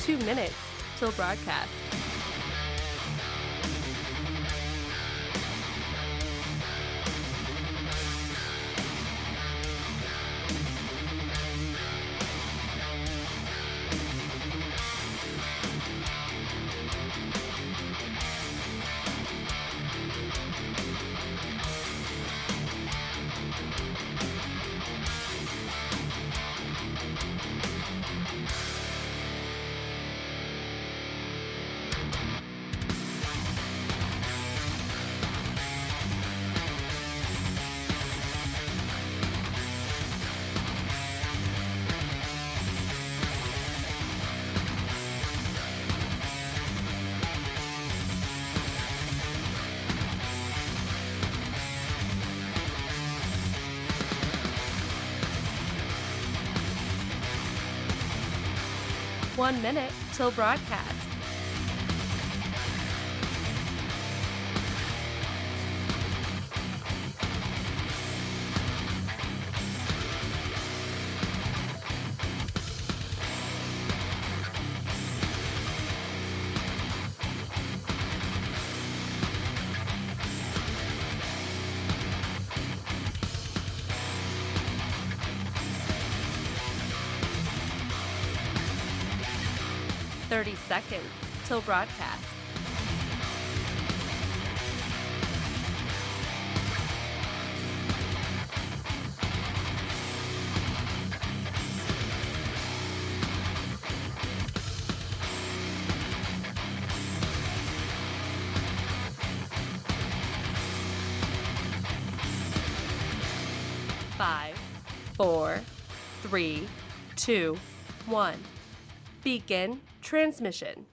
2 minutes till broadcast. One minute till broadcast. Seconds till broadcast. Five, 4, 3, 2, 1. Begin transmission.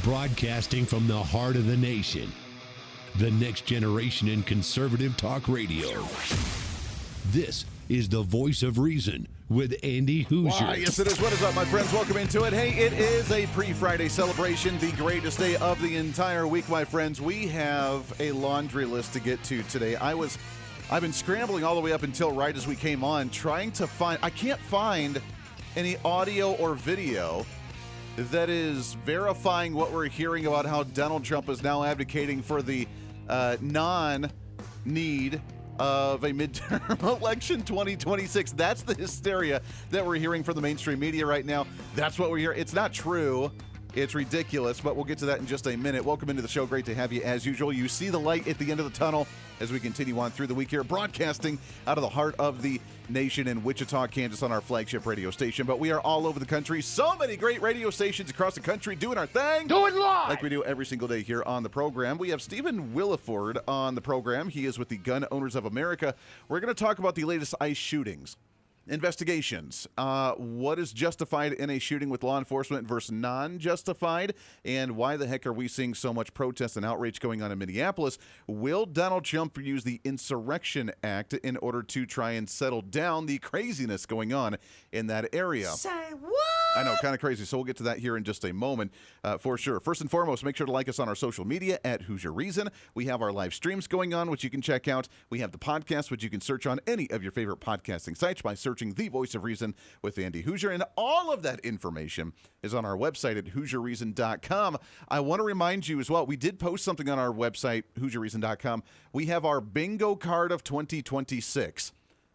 Broadcasting from the heart of the nation, the next generation in conservative talk radio. This is the Voice of Reason with Andy Hooser. Why, yes, it is. What is up, my friends? Welcome into it. Hey, it is a pre-Friday celebration, the greatest day of the entire week, my friends. We have a laundry list to get to today. I've been scrambling all the way up until right as we came on, trying to find. I can't find any audio or video that is verifying what we're hearing about how Donald Trump is now advocating for the non-need of a midterm election 2026. That's the hysteria that we're hearing from the mainstream media right now. That's what we're hearing. It's not true. It's ridiculous, but we'll get to that in just a minute. Welcome into the show. Great to have you as usual. You see the light at the end of the tunnel as we continue on through the week here, broadcasting out of the heart of the nation in Wichita, Kansas on our flagship radio station. But we are all over the country. So many great radio stations across the country doing our thing. Do it live! Like we do every single day here on the program. We have Stephen Williford on the program. He is with the Gun Owners of America. We're going to talk about the latest ICE shootings. Investigations. What is justified in a shooting with law enforcement versus non-justified? And why the heck are we seeing so much protest and outrage going on in Minneapolis? Will Donald Trump use the Insurrection Act in order to try and settle down the craziness going on in that area? Say what? I know, kind of crazy. So we'll get to that here in just a moment for sure. First and foremost, make sure to like us on our social media at Hooser Reason. We have our live streams going on, which you can check out. We have the podcast, which you can search on any of your favorite podcasting sites by searching The Voice of Reason with Andy Hooser. And all of that information is on our website at HooserReason.com. I want to remind you as well, we did post something on our website, HooserReason.com. We have our bingo card of 2026.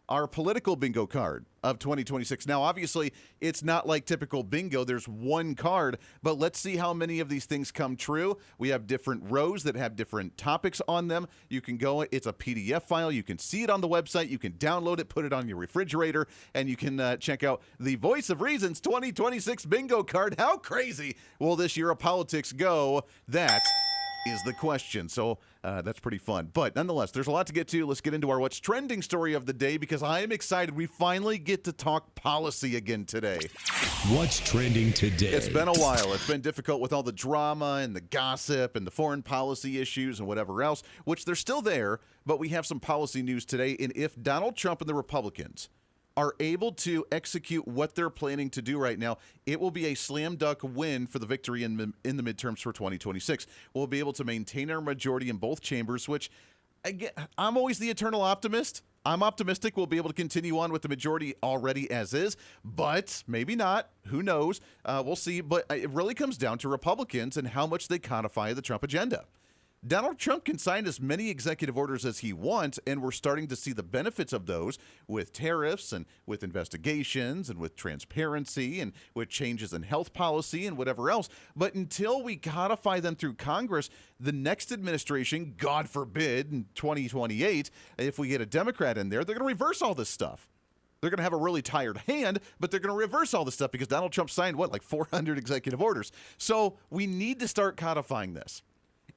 Our political bingo card of 2026. Now, obviously, it's not like typical bingo. There's one card, but let's see how many of these things come true. We have different rows that have different topics on them. You can go, it's a PDF file. You can see it on the website. You can download it, put it on your refrigerator, and you can check out the Voice of Reason's 2026 bingo card. How crazy will this year of politics go? That is the question. So that's pretty fun. But nonetheless, there's a lot to get to. Let's get into our What's Trending story of the day because I am excited. We finally get to talk policy again today. What's trending today? It's been a while. It's been difficult with all the drama and the gossip and the foreign policy issues and whatever else, which they're still there, but we have some policy news today. And if Donald Trump and the Republicans are able to execute what they're planning to do right now, it will be a slam dunk win for the victory in the midterms for 2026. We'll be able to maintain our majority in both chambers, which, again, I'm always the eternal optimist. I'm optimistic we'll be able to continue on with the majority already as is, but maybe not. Who knows? We'll see. But it really comes down to Republicans and how much they codify the Trump agenda. Donald Trump can sign as many executive orders as he wants, and we're starting to see the benefits of those with tariffs and with investigations and with transparency and with changes in health policy and whatever else. But until we codify them through Congress, the next administration, God forbid, in 2028, if we get a Democrat in there, they're going to reverse all this stuff. They're going to have a really tired hand, but they're going to reverse all this stuff because Donald Trump signed, like 400 executive orders. So we need to start codifying this.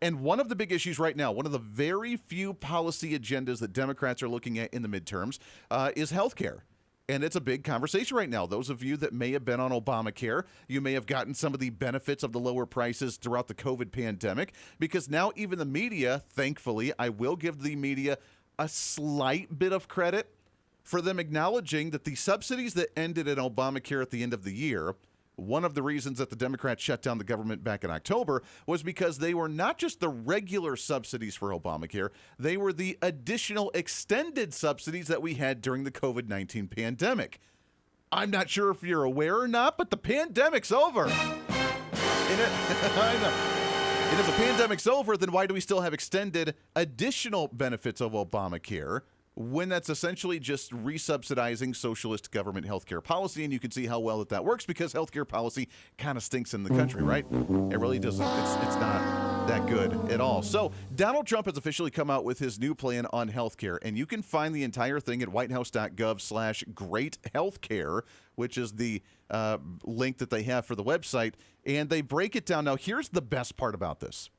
And one of the big issues right now, one of the very few policy agendas that Democrats are looking at in the midterms is health care. And it's a big conversation right now. Those of you that may have been on Obamacare, you may have gotten some of the benefits of the lower prices throughout the COVID pandemic, because now even the media, thankfully, I will give the media a slight bit of credit for them acknowledging that the subsidies that ended in Obamacare at the end of the year, one of the reasons that the Democrats shut down the government back in October was because they were not just the regular subsidies for Obamacare, they were the additional extended subsidies that we had during the COVID-19 pandemic. I'm not sure if you're aware or not, but the pandemic's over. I know. And if the pandemic's over, then why do we still have extended additional benefits of Obamacare when that's essentially just resubsidizing socialist government healthcare policy? And you can see how well that works, because healthcare policy kind of stinks in the country, right? It really doesn't. It's not that good at all. So Donald Trump has officially come out with his new plan on healthcare, and you can find the entire thing at whitehouse.gov/greathealthcare, which is the link that they have for the website. And they break it down. Now, here's the best part about this,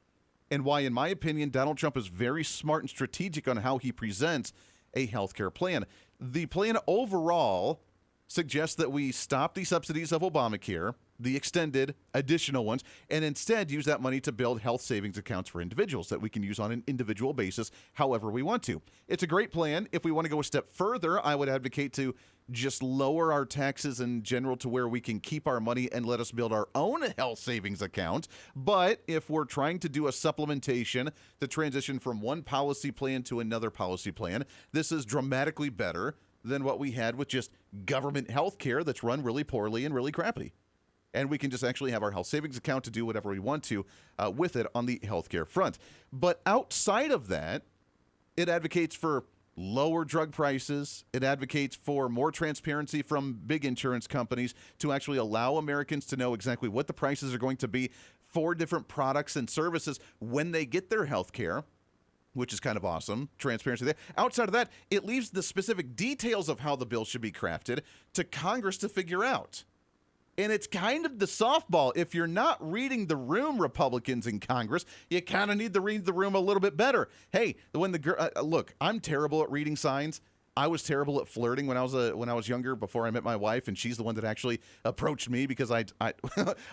and why, in my opinion, Donald Trump is very smart and strategic on how he presents a healthcare plan. The plan overall suggests that we stop the subsidies of Obamacare, the extended additional ones, and instead use that money to build health savings accounts for individuals that we can use on an individual basis however we want to. It's a great plan. If we want to go a step further, I would advocate to just lower our taxes in general to where we can keep our money and let us build our own health savings account. But if we're trying to do a supplementation, the transition from one policy plan to another policy plan, this is dramatically better than what we had with just government health care that's run really poorly and really crappy. And we can just actually have our health savings account to do whatever we want to with it on the healthcare front. But outside of that, it advocates for lower drug prices. It advocates for more transparency from big insurance companies to actually allow Americans to know exactly what the prices are going to be for different products and services when they get their health care, which is kind of awesome. Transparency there. Outside of that, it leaves the specific details of how the bill should be crafted to Congress to figure out. And it's kind of the softball. If you're not reading the room, Republicans in Congress, you kind of need to read the room a little bit better. Hey, when the girl, look, I'm terrible at reading signs. I was terrible at flirting when I was younger, before I met my wife, and she's the one that actually approached me because I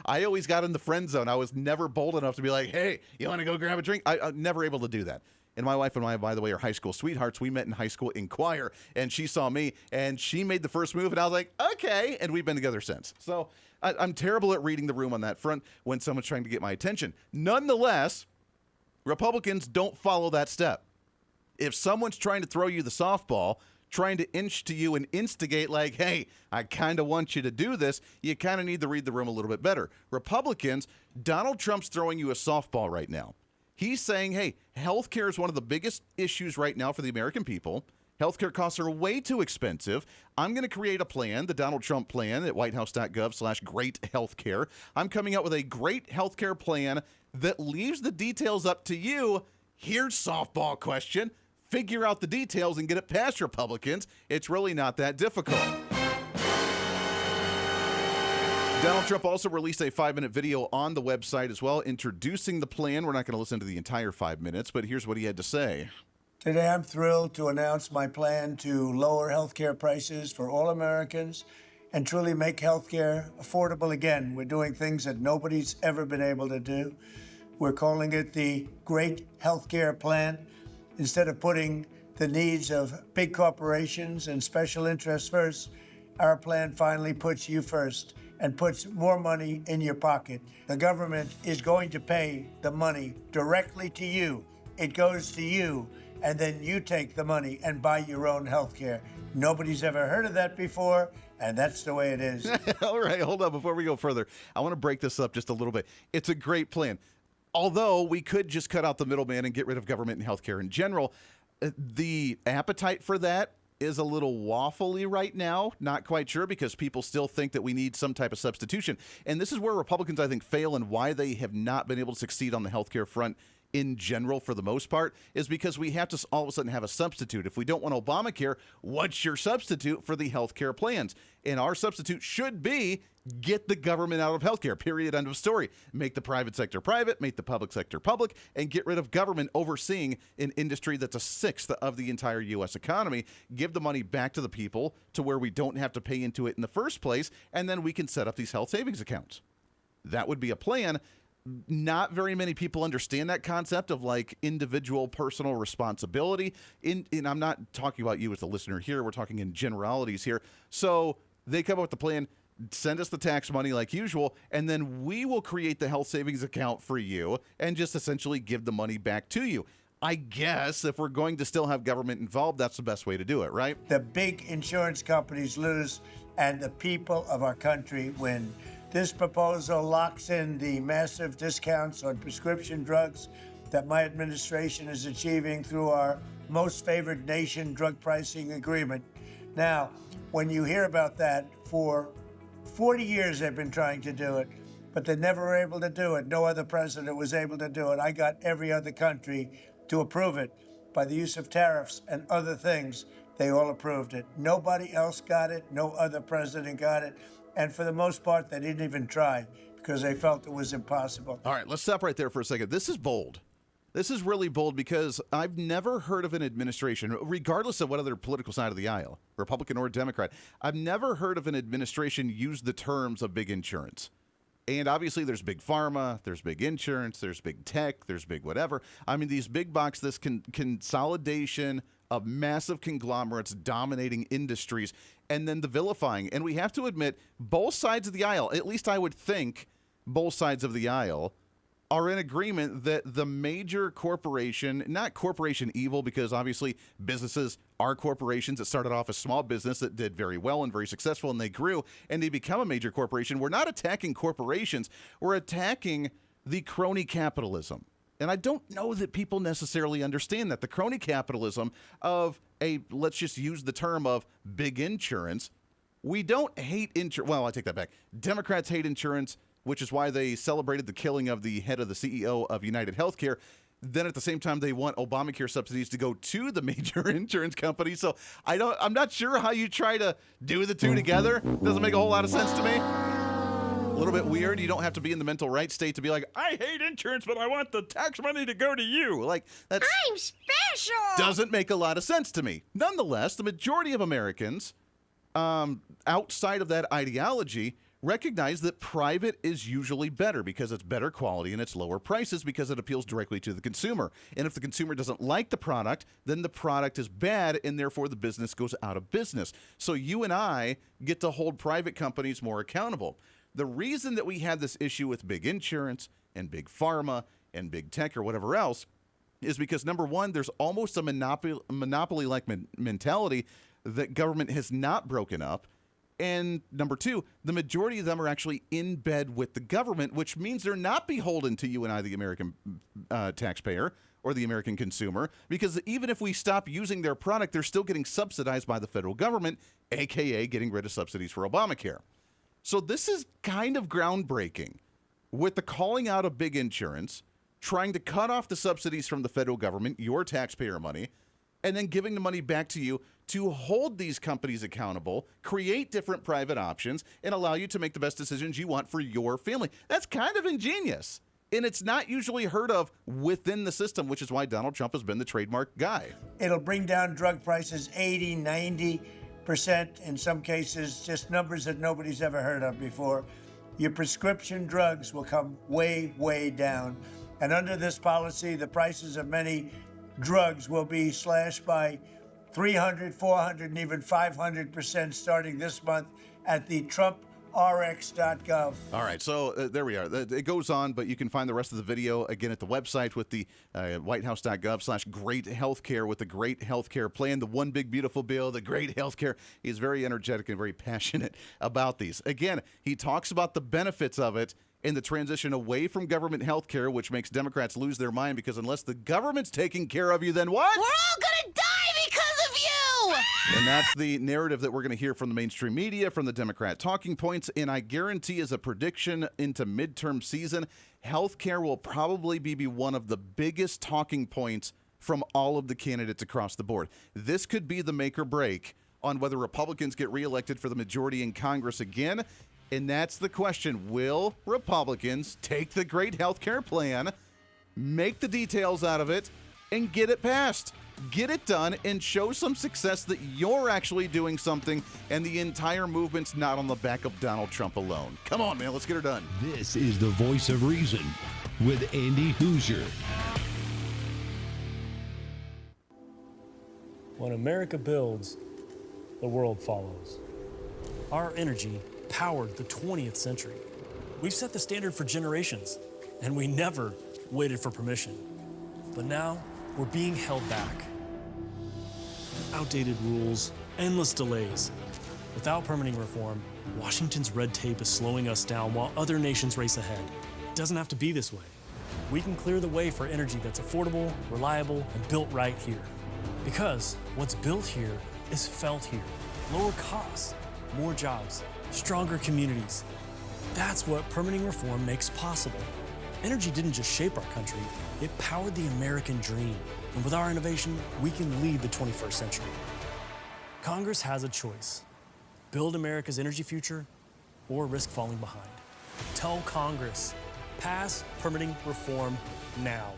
always got in the friend zone. I was never bold enough to be like, hey, you want to go grab a drink? I'm never able to do that. And my wife and I, by the way, are high school sweethearts. We met in high school in choir, and she saw me, and she made the first move, and I was like, okay, and we've been together since. So I'm terrible at reading the room on that front when someone's trying to get my attention. Nonetheless, Republicans don't follow that step. If someone's trying to throw you the softball, trying to inch to you and instigate like, hey, I kind of want you to do this, you kind of need to read the room a little bit better. Republicans, Donald Trump's throwing you a softball right now. He's saying, hey, healthcare is one of the biggest issues right now for the American people. Healthcare costs are way too expensive. I'm going to create a plan, the Donald Trump plan, at whitehouse.gov/greathealthcare. I'm coming out with a great healthcare plan that leaves the details up to you. Here's softball question. Figure out the details and get it past Republicans. It's really not that difficult. Donald Trump also released a 5-minute video on the website as well, introducing the plan. We're not going to listen to the entire 5 minutes, but here's what he had to say. Today, I'm thrilled to announce my plan to lower healthcare prices for all Americans and truly make healthcare affordable again. We're doing things that nobody's ever been able to do. We're calling it the Great Healthcare Plan. Instead of putting the needs of big corporations and special interests first, our plan finally puts you first and puts more money in your pocket. The government is going to pay the money directly to you. It goes to you, and then you take the money and buy your own health care. Nobody's ever heard of that before, and that's the way it is. All right, hold on. Before we go further, I want to break this up just a little bit. It's a great plan. Although we could just cut out the middleman and get rid of government and healthcare in general, the appetite for that is a little waffly right now. Not quite sure, because people still think that we need some type of substitution. And this is where Republicans, I think, fail, and why they have not been able to succeed on the healthcare front in general for the most part, is because we have to all of a sudden have a substitute. If we don't want Obamacare, what's your substitute for the healthcare plans? And our substitute should be get the government out of healthcare, period, end of story. Make the private sector private, make the public sector public, and get rid of government overseeing an industry that's a sixth of the entire U.S. economy. Give the money back to the people to where we don't have to pay into it in the first place, and then we can set up these health savings accounts. That would be a plan. Not very many people understand that concept of like individual personal responsibility. And I'm not talking about you as the listener here. We're talking in generalities here. So they come up with the plan, send us the tax money like usual, and then we will create the health savings account for you and just essentially give the money back to you. I guess if we're going to still have government involved, that's the best way to do it, right? The big insurance companies lose, and the people of our country win. This proposal locks in the massive discounts on prescription drugs that my administration is achieving through our most favored nation drug pricing agreement. Now, when you hear about that, for 40 years they've been trying to do it, but they never were able to do it. No other president was able to do it. I got every other country to approve it by the use of tariffs and other things. They all approved it. Nobody else got it. No other president got it. And for the most part, they didn't even try because they felt it was impossible. All right, let's stop right there for a second. This is bold. This is really bold, because I've never heard of an administration, regardless of what other political side of the aisle, Republican or Democrat, I've never heard of an administration use the terms of big insurance. And obviously there's big pharma, there's big insurance, there's big tech, there's big whatever. I mean, these big box, this consolidation of massive conglomerates dominating industries, and then the vilifying. And we have to admit, both sides of the aisle, at least I would think both sides of the aisle, are in agreement that the major corporation, not corporation evil, because obviously businesses are corporations that started off as small business that did very well and very successful, and they grew and they become a major corporation. We're not attacking corporations. We're attacking the crony capitalism. And I don't know that people necessarily understand that. The crony capitalism of let's just use the term of big insurance. We don't hate insurance. Well, I take that back. Democrats hate insurance, which is why they celebrated the killing of the head of the CEO of United Healthcare. Then at the same time, they want Obamacare subsidies to go to the major insurance companies. So I'm not sure how you try to do the two together. Doesn't make a whole lot of sense to me. A little bit weird. You don't have to be in the mental right state to be like, I hate insurance, but I want the tax money to go to you. Like, that's I'm special. doesn't make a lot of sense to me. Nonetheless, the majority of Americans, outside of that ideology, recognize that private is usually better because it's better quality and it's lower prices because it appeals directly to the consumer. And if the consumer doesn't like the product, then the product is bad, and therefore the business goes out of business. So you and I get to hold private companies more accountable. The reason that we have this issue with big insurance and big pharma and big tech or whatever else is because, number one, there's almost a monopoly-like mentality that government has not broken up. And number two, the majority of them are actually in bed with the government, which means they're not beholden to you and I, the American taxpayer or the American consumer, because even if we stop using their product, they're still getting subsidized by the federal government, a.k.a. getting rid of subsidies for Obamacare. So this is kind of groundbreaking with the calling out of big insurance, trying to cut off the subsidies from the federal government, your taxpayer money, and then giving the money back to you to hold these companies accountable, create different private options, and allow you to make the best decisions you want for your family. That's kind of ingenious. And it's not usually heard of within the system, which is why Donald Trump has been the trademark guy. It'll bring down drug prices 80, 90%, in some cases, just numbers that nobody's ever heard of before. Your prescription drugs will come way, way down. And under this policy, the prices of many drugs will be slashed by 300, 400, and even 500% starting this month at the TrumpRx.gov. All right, so there we are. It goes on, but you can find the rest of the video again at the website with the whitehouse.gov/great healthcare with the great healthcare plan, the one big beautiful bill, the great healthcare. He's very energetic and very passionate about these. Again, he talks about the benefits of it in the transition away from government healthcare, which makes Democrats lose their mind because unless the government's taking care of you, then what? We're all gonna die because of you! And that's the narrative that we're going to hear from the mainstream media, from the Democrat talking points. And I guarantee as a prediction into midterm season, healthcare will probably be one of the biggest talking points from all of the candidates across the board. This could be the make or break on whether Republicans get reelected for the majority in Congress again. And that's the question. Will Republicans take the great healthcare plan, make the details out of it, and get it passed? Get it done and show some success that you're actually doing something and the entire movement's not on the back of Donald Trump alone. Come on, man. Let's get her done. This is the Voice of Reason with Andy Hooser. When America builds, the world follows. Our energy powered the 20th century. We've set the standard for generations, and we never waited for permission. But now, we're being held back. Outdated rules, endless delays. Without permitting reform, Washington's red tape is slowing us down while other nations race ahead. It doesn't have to be this way. We can clear the way for energy that's affordable, reliable, and built right here. Because what's built here is felt here. Lower costs, more jobs, stronger communities. That's what permitting reform makes possible. Energy didn't just shape our country, it powered the American dream. And with our innovation, we can lead the 21st century. Congress has a choice. Build America's energy future or risk falling behind. Tell Congress, pass permitting reform now.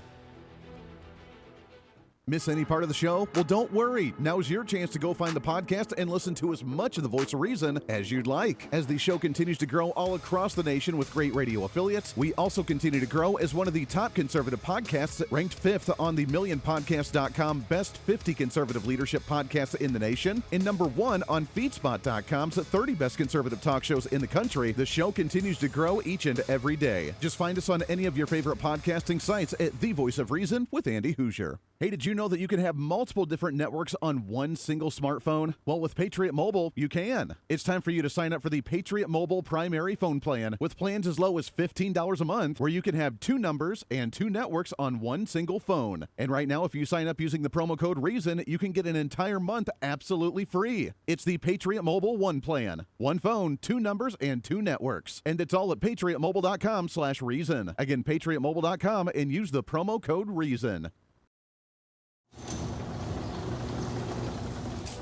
Miss any part of the show? Well, don't worry. Now's your chance to go find the podcast and listen to as much of the Voice of Reason as you'd like. As the show continues to grow all across the nation with great radio affiliates, we also continue to grow as one of the top conservative podcasts, ranked 5th on the MillionPodcast.com Best 50 Conservative Leadership Podcasts in the nation, and number 1 on FeedSpot.com's 30 Best Conservative Talk Shows in the country. The show continues to grow each and every day. Just find us on any of your favorite podcasting sites at The Voice of Reason with Andy Hooser. Hey, did you know that you can have multiple different networks on one single smartphone? Well, with Patriot Mobile, you can. It's time for you to sign up for the Patriot Mobile primary phone plan with plans as low as $15 a month, where you can have 2 numbers and 2 networks on one single phone. And right now, if you sign up using the promo code REASON, you can get an entire month absolutely free. It's the Patriot Mobile One plan. 1 phone, 2 numbers, and 2 networks. And it's all at patriotmobile.com/reason. Again, patriotmobile.com, and use the promo code REASON.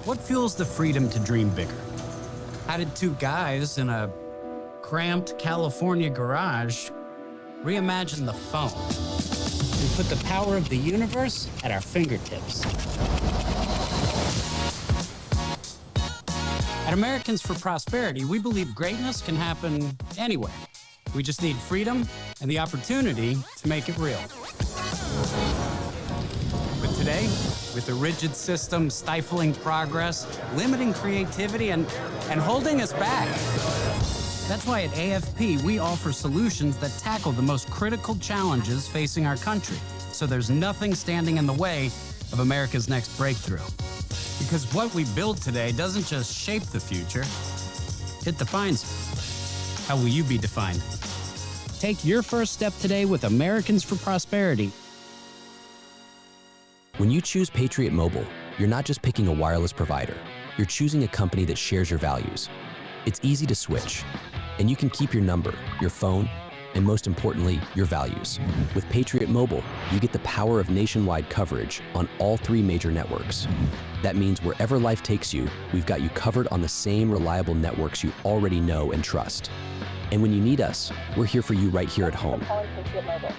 What fuels the freedom to dream bigger? How did 2 guys in a cramped California garage reimagine the phone and put the power of the universe at our fingertips? At Americans for Prosperity, we believe greatness can happen anywhere. We just need freedom and the opportunity to make it real. But today, with a rigid system stifling progress, limiting creativity, and holding us back. That's why at AFP, we offer solutions that tackle the most critical challenges facing our country, so there's nothing standing in the way of America's next breakthrough. Because what we build today doesn't just shape the future, it defines it. How will you be defined? Take your first step today with Americans for Prosperity. When you choose Patriot Mobile, you're not just picking a wireless provider. You're choosing a company that shares your values. It's easy to switch, and you can keep your number, your phone, and most importantly, your values. With Patriot Mobile, you get the power of nationwide coverage on all 3 major networks. That means wherever life takes you, we've got you covered on the same reliable networks you already know and trust. And when you need us, we're here for you right here at home.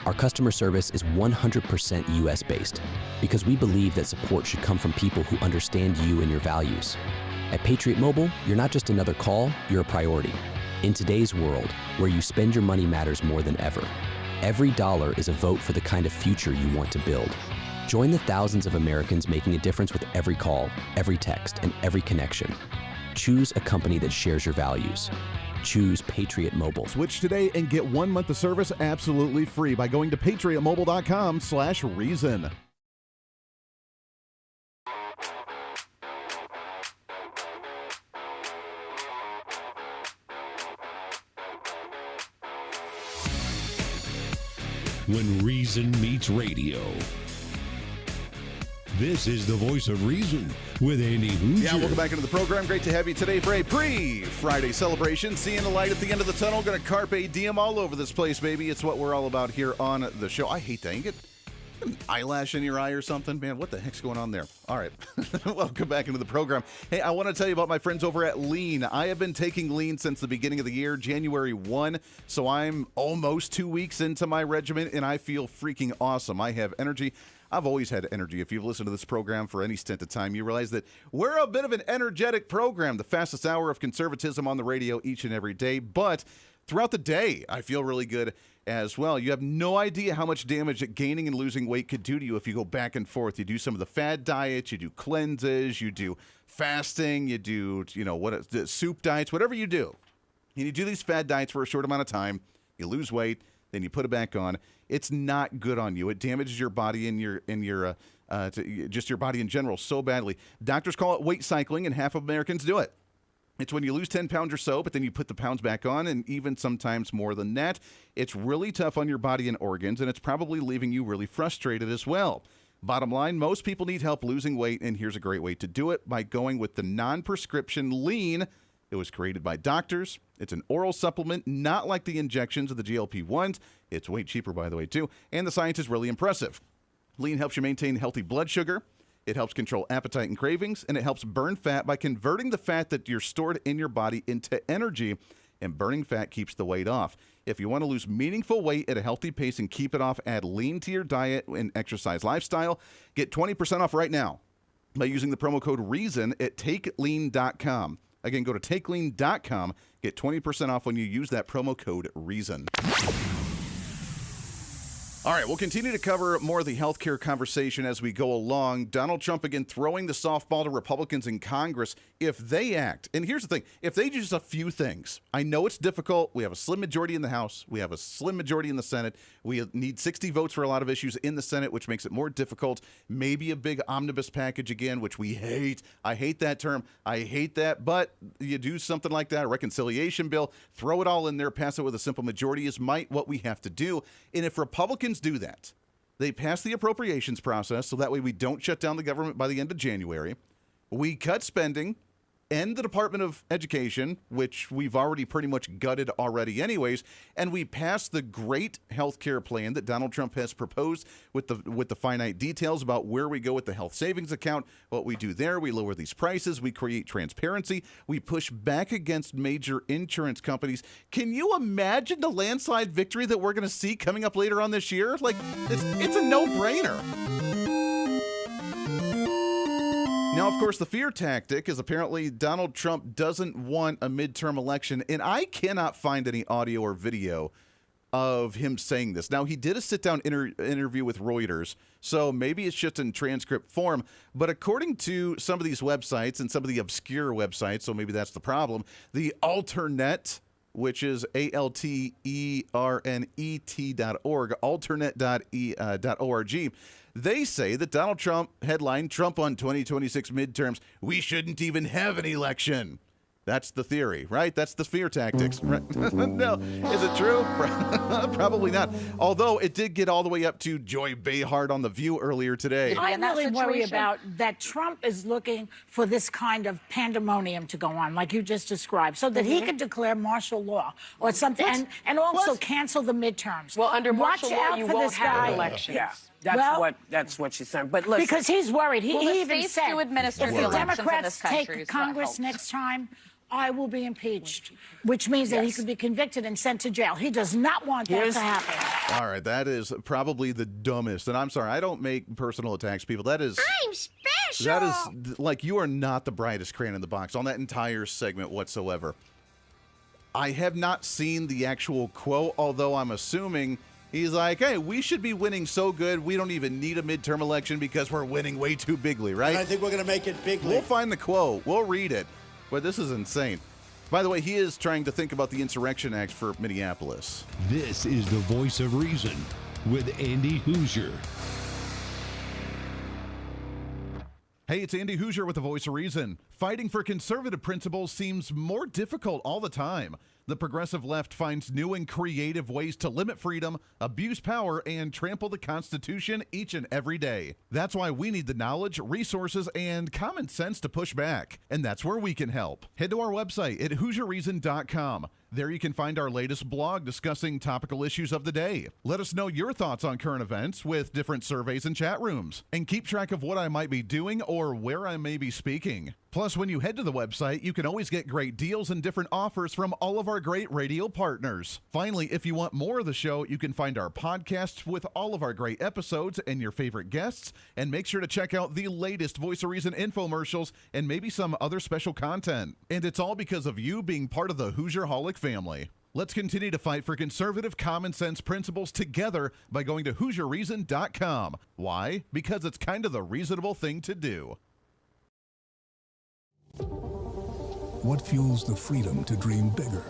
Our customer service is 100% US-based because we believe that support should come from people who understand you and your values. At Patriot Mobile, you're not just another call, you're a priority. In today's world, where you spend your money matters more than ever, every dollar is a vote for the kind of future you want to build. Join the thousands of Americans making a difference with every call, every text, and every connection. Choose a company that shares your values. Choose Patriot Mobile. Switch today and get 1 month of service absolutely free by going to patriotmobile.com/reason. When reason meets radio. This is the voice of reason with Andy Hooser. Yeah, welcome back into the program. Great to have you today for a pre-Friday celebration. Seeing the light at the end of the tunnel. Going to carpe diem all over this place, baby. It's what we're all about here on the show. I hate that. You get an eyelash in your eye or something. Man, what the heck's going on there? All right. Welcome back into the program. Hey, I want to tell you about my friends over at Lean. I have been taking Lean since the beginning of the year, January 1. So I'm almost 2 weeks into my regimen, and I feel freaking awesome. I have energy. I've always had energy. If you've listened to this program for any stint of time, you realize that we're a bit of an energetic program, the fastest hour of conservatism on the radio each and every day. But throughout the day, I feel really good as well. You have no idea how much damage that gaining and losing weight could do to you if you go back and forth. You do some of the fad diets, you do cleanses, you do fasting, you do, soup diets, whatever you do. And you do these fad diets for a short amount of time, you lose weight, then you put it back on. It's not good on you. It damages your body and just your body in general so badly. Doctors call it weight cycling, and half of Americans do it. It's when you lose 10 pounds or so, but then you put the pounds back on, and even sometimes more than that. It's really tough on your body and organs, and it's probably leaving you really frustrated as well. Bottom line, most people need help losing weight, and here's a great way to do it by going with the non-prescription Lean. It was created by doctors. It's an oral supplement, not like the injections of the GLP-1s. It's way cheaper, by the way, too. And the science is really impressive. Lean helps you maintain healthy blood sugar. It helps control appetite and cravings, and it helps burn fat by converting the fat that you're stored in your body into energy, and burning fat keeps the weight off. If you want to lose meaningful weight at a healthy pace and keep it off, add Lean to your diet and exercise lifestyle. Get 20% off right now by using the promo code REASON at TakeLean.com. Again, go to TakeLean.com. Get 20% off when you use that promo code REASON. All right, we'll continue to cover more of the healthcare conversation as we go along. Donald Trump, again, throwing the softball to Republicans in Congress if they act. And here's the thing. If they do just a few things, I know it's difficult. We have a slim majority in the House. We have a slim majority in the Senate. We need 60 votes for a lot of issues in the Senate, which makes it more difficult. Maybe a big omnibus package again, which we hate. I hate that term. I hate that. But you do something like that, a reconciliation bill, throw it all in there, pass it with a simple majority is what we have to do. And if Republicans do that, they pass the appropriations process so that way we don't shut down the government by the end of January. We cut spending, end the Department of Education, which we've already pretty much gutted already anyways, and we pass the great health care plan that Donald Trump has proposed with the finite details about where we go with the health savings account, what we do there. We lower these prices. We create transparency. We push back against major insurance companies. Can you imagine the landslide victory that we're going to see coming up later on this year? Like, it's a no-brainer. Now, of course, the fear tactic is apparently Donald Trump doesn't want a midterm election, and I cannot find any audio or video of him saying this. Now, he did a sit-down interview with Reuters, so maybe it's just in transcript form, but according to some of these websites and some of the obscure websites, so maybe that's the problem, the Alternet, which is ALTERNET.org, alternet.org, they say that Donald Trump headlined Trump on 2026 midterms. We shouldn't even have an election. That's the theory, right? That's the fear tactics. Right? No, is it true? Probably not. Although it did get all the way up to Joy Behar on The View earlier today. I really worry about that Trump is looking for this kind of pandemonium to go on, like you just described, so that he could declare martial law or something, and also cancel the midterms. Well, under martial law, you won't have elections. Yeah. That's what she's saying. But listen, because he's worried. He even said, to administer if the the elections in Democrats this country take Congress next time, I will be impeached, which means that he could be convicted and sent to jail. He does not want that to happen. All right, that is probably the dumbest. And I'm sorry, I don't make personal attacks, people. That is... I'm special! That is, like, you are not the brightest crayon in the box on that entire segment whatsoever. I have not seen the actual quote, although I'm assuming He's like, hey, we should be winning so good, we don't even need a midterm election because we're winning way too bigly, right? And I think we're going to make it bigly. We'll find the quote. We'll read it. But this is insane. By the way, he is trying to think about the Insurrection Act for Minneapolis. This is the Voice of Reason with Andy Hooser. Hey, it's Andy Hooser with the Voice of Reason. Fighting for conservative principles seems more difficult all the time. The progressive left finds new and creative ways to limit freedom, abuse power, and trample the Constitution each and every day. That's why we need the knowledge, resources, and common sense to push back. And that's where we can help. Head to our website at HooserReason.com. There you can find our latest blog discussing topical issues of the day. Let us know your thoughts on current events with different surveys and chat rooms. And keep track of what I might be doing or where I may be speaking. Plus, when you head to the website, you can always get great deals and different offers from all of our great radio partners. Finally, if you want more of the show, you can find our podcasts with all of our great episodes and your favorite guests. And make sure to check out the latest Voice of Reason infomercials and maybe some other special content. And it's all because of you being part of the Hoosier-holic family. Let's continue to fight for conservative common sense principles together by going to HooserReason.com. Why? Because it's kind of the reasonable thing to do. What fuels the freedom to dream bigger?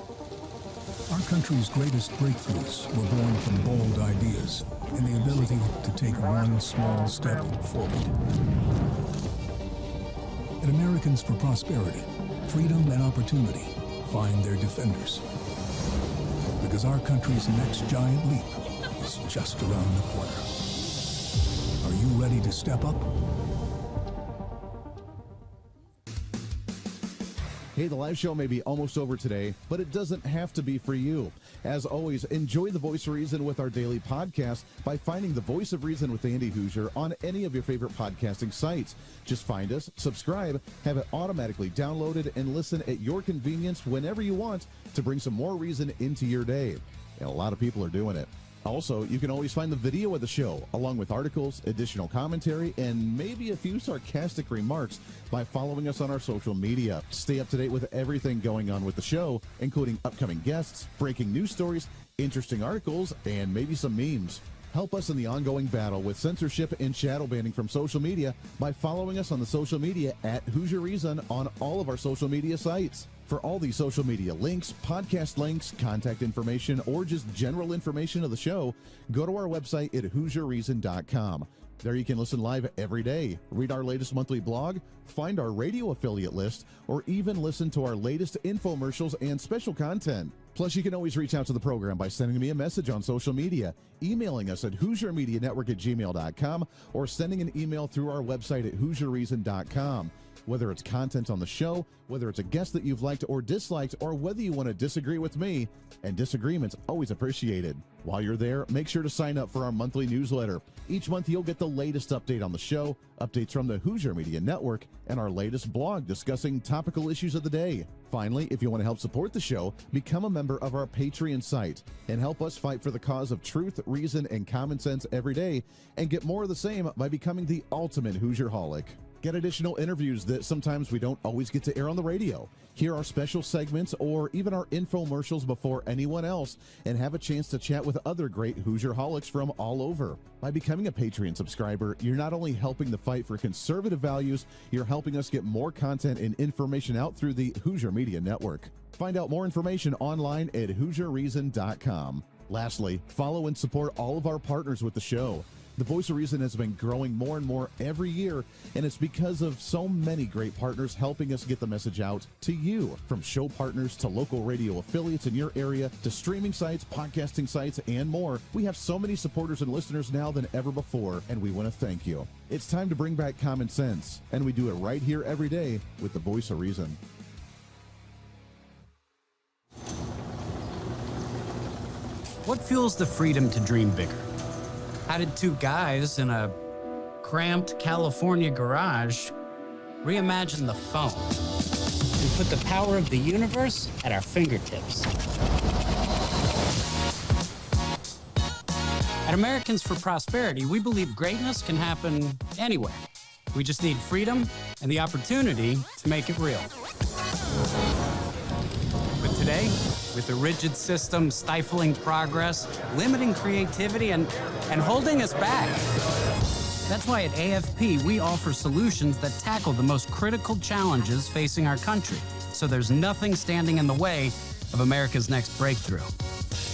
Our country's greatest breakthroughs were born from bold ideas and the ability to take one small step forward. At Americans for Prosperity, freedom and opportunity find their defenders. Because our country's next giant leap is just around the corner. Are you ready to step up? Hey, the live show may be almost over today, but it doesn't have to be for you. As always, enjoy the Voice of Reason with our daily podcast by finding the Voice of Reason with Andy Hooser on any of your favorite podcasting sites. Just find us, subscribe, have it automatically downloaded, and listen at your convenience whenever you want to bring some more reason into your day. And a lot of people are doing it. Also, you can always find the video of the show, along with articles, additional commentary, and maybe a few sarcastic remarks by following us on our social media. Stay up to date with everything going on with the show, including upcoming guests, breaking news stories, interesting articles, and maybe some memes. Help us in the ongoing battle with censorship and shadow banning from social media by following us on the social media at Hoosier Reason on all of our social media sites. For all these social media links, podcast links, contact information, or just general information of the show, go to our website at HooserReason.com. There you can listen live every day, read our latest monthly blog, find our radio affiliate list, or even listen to our latest infomercials and special content. Plus, you can always reach out to the program by sending me a message on social media, emailing us at HooserMediaNetwork@gmail.com, or sending an email through our website at HooserReason.com. Whether it's content on the show, whether it's a guest that you've liked or disliked, or whether you want to disagree with me, and disagreement's always appreciated. While you're there, make sure to sign up for our monthly newsletter. Each month you'll get the latest update on the show, updates from the Hooser Media Network, and our latest blog discussing topical issues of the day. Finally, if you want to help support the show, become a member of our Patreon site and help us fight for the cause of truth, reason, and common sense every day, and get more of the same by becoming the ultimate Hoosier-holic. Get additional interviews that sometimes we don't always get to air on the radio. Hear our special segments or even our infomercials before anyone else, and have a chance to chat with other great Hoosier-holics from all over. By becoming a Patreon subscriber, you're not only helping the fight for conservative values, you're helping us get more content and information out through the Hooser Media Network. Find out more information online at HooserReason.com. Lastly, follow and support all of our partners with the show. The Voice of Reason has been growing more and more every year, and it's because of so many great partners helping us get the message out to you. From show partners to local radio affiliates in your area to streaming sites, podcasting sites, and more, we have so many supporters and listeners now than ever before, and we want to thank you. It's time to bring back common sense, and we do it right here every day with the Voice of Reason. What fuels the freedom to dream bigger? How did two guys in a cramped California garage reimagine the phone and put the power of the universe at our fingertips? At Americans for Prosperity, we believe greatness can happen anywhere. We just need freedom and the opportunity to make it real. With Today, with a rigid system stifling progress, limiting creativity, and holding us back. That's why at AFP, we offer solutions that tackle the most critical challenges facing our country, so there's nothing standing in the way of America's next breakthrough.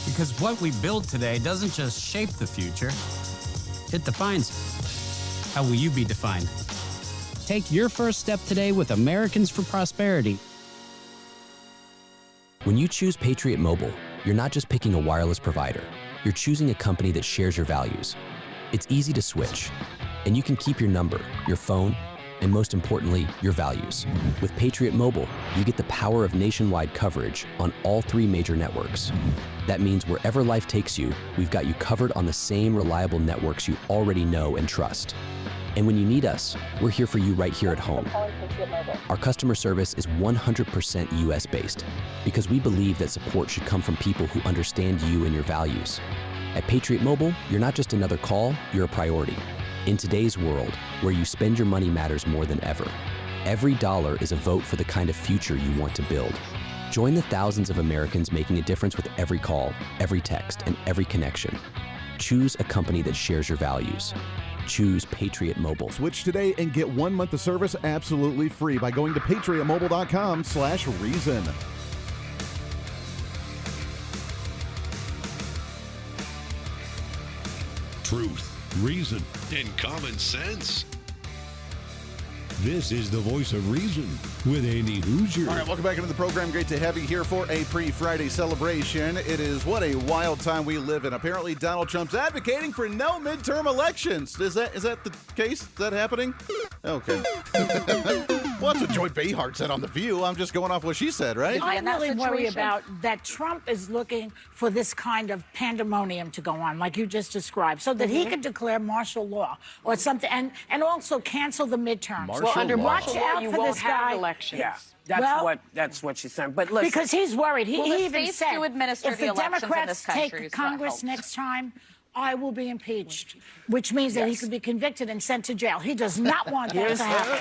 Because what we build today doesn't just shape the future, it defines it. How will you be defined? Take your first step today with Americans for Prosperity. When you choose Patriot Mobile, you're not just picking a wireless provider. You're choosing a company that shares your values. It's easy to switch, and you can keep your number, your phone, and most importantly, your values. With Patriot Mobile, you get the power of nationwide coverage on all 3 major networks. That means wherever life takes you, we've got you covered on the same reliable networks you already know and trust. And when you need us, we're here for you right here at home. Our customer service is 100% US-based because we believe that support should come from people who understand you and your values. At Patriot Mobile, you're not just another call, you're a priority. In today's world, where you spend your money matters more than ever, every dollar is a vote for the kind of future you want to build. Join the thousands of Americans making a difference with every call, every text, and every connection. Choose a company that shares your values. Choose Patriot Mobile. Switch today and get 1 month of service absolutely free by going to patriotmobile.com/reason. Truth, reason, and common sense. This is the voice of reason with Andy Hooser. All right, welcome back into the program. Great to have you here for a pre-Friday celebration. It is what a wild time we live in. Apparently, Donald Trump's advocating for no midterm elections. Is that the case? Is that happening? Okay. Well, that's what Joy Behar said on The View. I'm just going off what she said, right? I really worry about that Trump is looking for this kind of pandemonium to go on, like you just described, so that he could declare martial law or something, and also cancel the midterms. Under martial law, out you for won't this have guy. elections. Yeah. That's what she's saying. But listen, because he's worried. He even states said, do administer if the the elections in Democrats this country take is what Congress helps. next time, I will be impeached, which means that he could be convicted and sent to jail. He does not want that to happen.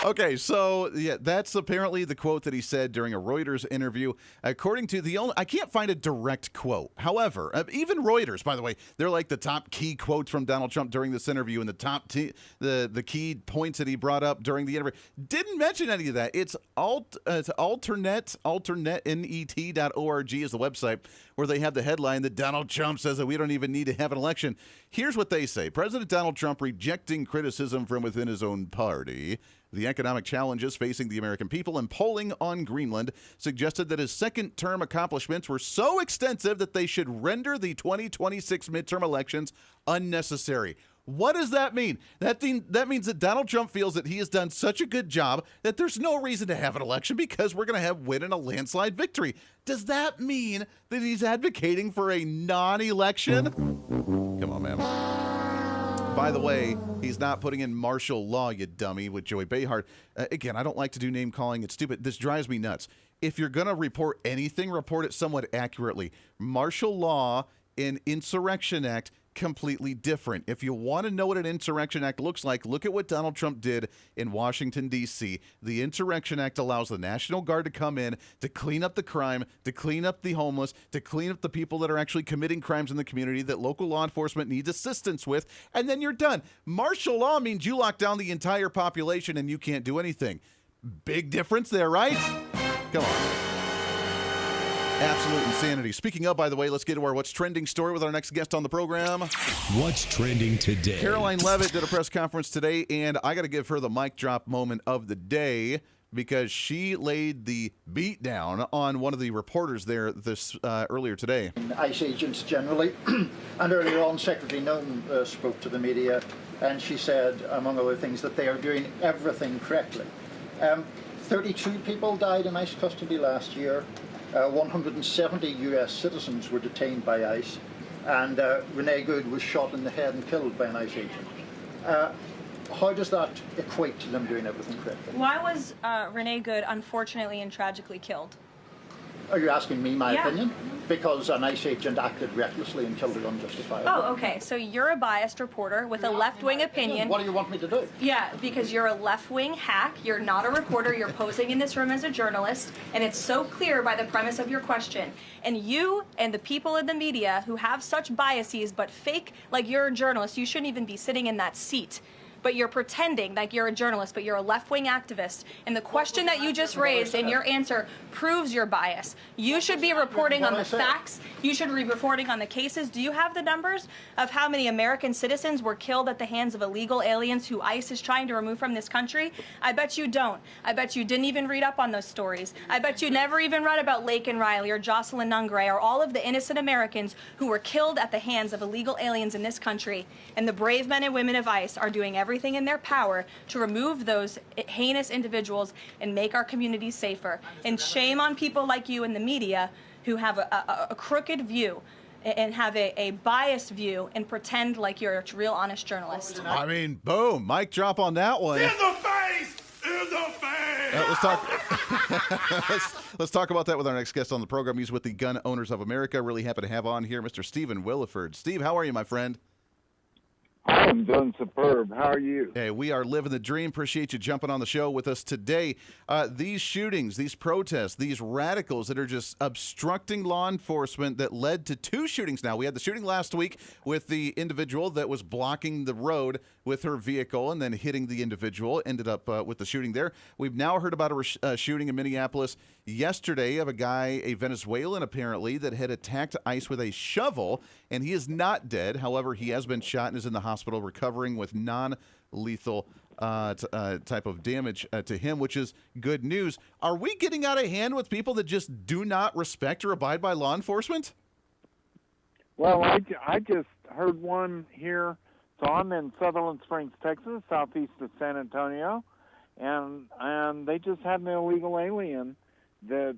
Okay, so yeah, that's apparently the quote that he said during a Reuters interview. According to I can't find a direct quote. However, even Reuters, by the way, they're like the top key quotes from Donald Trump during this interview, and the top the key points that he brought up during the interview didn't mention any of that. It's alternet.org is the website where they have the headline that Donald Trump says that we don't even need to have an election. Here's what they say. President Donald Trump rejecting criticism from within his own party, the economic challenges facing the American people, and polling on Greenland suggested that his second-term accomplishments were so extensive that they should render the 2026 midterm elections unnecessary. What does that mean? That means that Donald Trump feels that he has done such a good job that there's no reason to have an election because we're going to win in a landslide victory. Does that mean that he's advocating for a non-election? Come on, man. By the way, he's not putting in martial law, you dummy, with Joy Behar. Again, I don't like to do name calling. It's stupid. This drives me nuts. If you're going to report anything, report it somewhat accurately. Martial law and Insurrection Act, completely different. If you want to know what an Insurrection Act looks like, look at what Donald Trump did in Washington, D.C. The Insurrection Act allows the National Guard to come in to clean up the crime, to clean up the homeless, to clean up the people that are actually committing crimes in the community that local law enforcement needs assistance with, and then you're done. Martial law means you lock down the entire population and you can't do anything. Big difference there, right? Come on. Absolute insanity. Speaking of, by the way, let's get to our What's Trending story with our next guest on the program. What's trending today? Caroline Leavitt did a press conference today, and I got to give her the mic drop moment of the day because she laid the beat down on one of the reporters there earlier today. ICE agents generally, and earlier on, Secretary Nome spoke to the media, and she said, among other things, that they are doing everything correctly. 32 people died in ICE custody last year. 170 U.S. citizens were detained by ICE, and Renee Good was shot in the head and killed by an ICE agent. How does that equate to them doing everything correctly? Why was Renee Good unfortunately and tragically killed? Are you asking me my opinion? because an ICE agent acted recklessly and killed her unjustifiably. Oh, okay. So you're a biased reporter with a left-wing opinion. What do you want me to do? Yeah, because you're a left-wing hack. You're not a reporter. You're posing in this room as a journalist, and it's so clear by the premise of your question. And you and the people in the media who have such biases but fake like you're a journalist, you shouldn't even be sitting in that seat. But you're pretending like you're a journalist, but you're a left-wing activist. And the question that you just raised and your answer proves your bias. You should be reporting on the facts. You should be reporting on the cases. Do you have the numbers of how many American citizens were killed at the hands of illegal aliens who ICE is trying to remove from this country? I bet you don't. I bet you didn't even read up on those stories. I bet you never even read about Laken Riley or Jocelyn Nungray or all of the innocent Americans who were killed at the hands of illegal aliens in this country. And the brave men and women of ICE are doing everything in their power to remove those heinous individuals and make our communities safer. And shame on people like you in the media who have a crooked view and have a biased view and pretend like you're a real honest journalist. I mean, boom, mic drop on that one. In the face! In the face! Let's talk about that with our next guest on the program. He's with the Gun Owners of America. Really happy to have on here Mr. Stephen Williford. Steve, how are you, my friend? I'm doing superb. How are you? Hey, we are living the dream. Appreciate you jumping on the show with us today. These shootings, these protests, these radicals that are just obstructing law enforcement that led to 2 shootings now. We had the shooting last week with the individual that was blocking the road with her vehicle and then hitting the individual, ended up with the shooting there. We've now heard about a shooting in Minneapolis yesterday of a guy, a Venezuelan apparently, that had attacked ICE with a shovel, and he is not dead. However, he has been shot and is in the hospital recovering with non-lethal type of damage to him, which is good news. Are we getting out of hand with people that just do not respect or abide by law enforcement? Well, I just heard one here. So I'm in Sutherland Springs, Texas, southeast of San Antonio, and they just had an illegal alien that